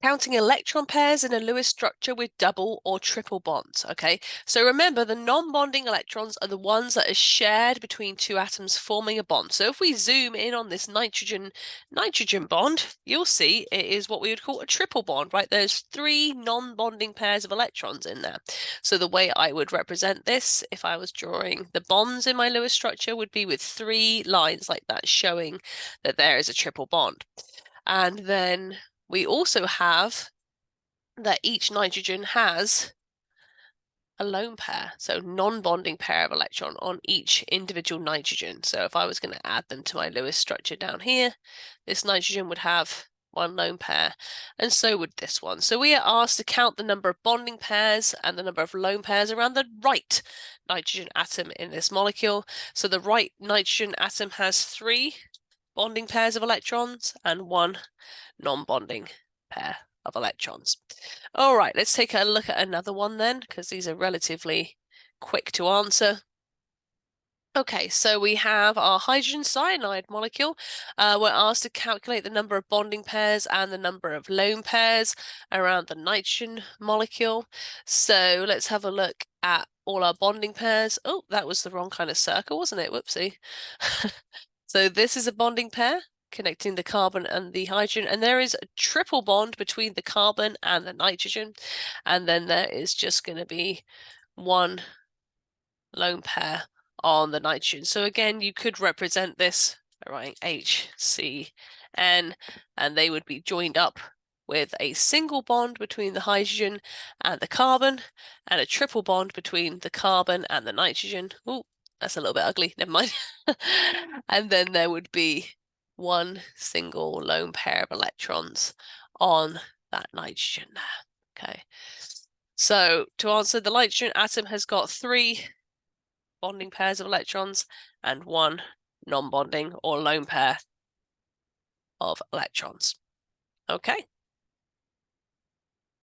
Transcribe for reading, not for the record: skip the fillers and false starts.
Counting electron pairs in a Lewis structure with double or triple bonds, okay? So remember, the non-bonding electrons are the ones that are shared between two atoms forming a bond. So if we zoom in on this nitrogen bond, you'll see it is what we would call a triple bond, right? There's 3 non-bonding pairs of electrons in there. So the way I would represent this, if I was drawing the bonds in my Lewis structure, would be with 3 lines like that, showing that there is a triple bond. And then we also have that each nitrogen has a lone pair, so non-bonding pair of electron on each individual nitrogen. So if I was going to add them to my Lewis structure down here, this nitrogen would have 1 lone pair, and so would this one. So we are asked to count the number of bonding pairs and the number of lone pairs around the right nitrogen atom in this molecule. So the right nitrogen atom has 3 bonding pairs of electrons and 1 non-bonding pair of electrons. All right, let's take a look at another one then, because these are relatively quick to answer. Okay, so we have our hydrogen cyanide molecule. We're asked to calculate the number of bonding pairs and the number of lone pairs around the nitrogen molecule. So let's have a look at all our bonding pairs. Oh, that was the wrong kind of circle, wasn't it? Whoopsie. So this is a bonding pair connecting the carbon and the hydrogen, and there is a triple bond between the carbon and the nitrogen, and then there is just going to be 1 lone pair on the nitrogen. So again, you could represent this by writing HCN, and they would be joined up with a single bond between the hydrogen and the carbon, and a triple bond between the carbon and the nitrogen. Ooh, that's a little bit ugly, never mind. And then there would be 1 single lone pair of electrons on that nitrogen there. Okay, so to answer, the nitrogen atom has got 3 bonding pairs of electrons and 1 non-bonding or lone pair of electrons. Okay.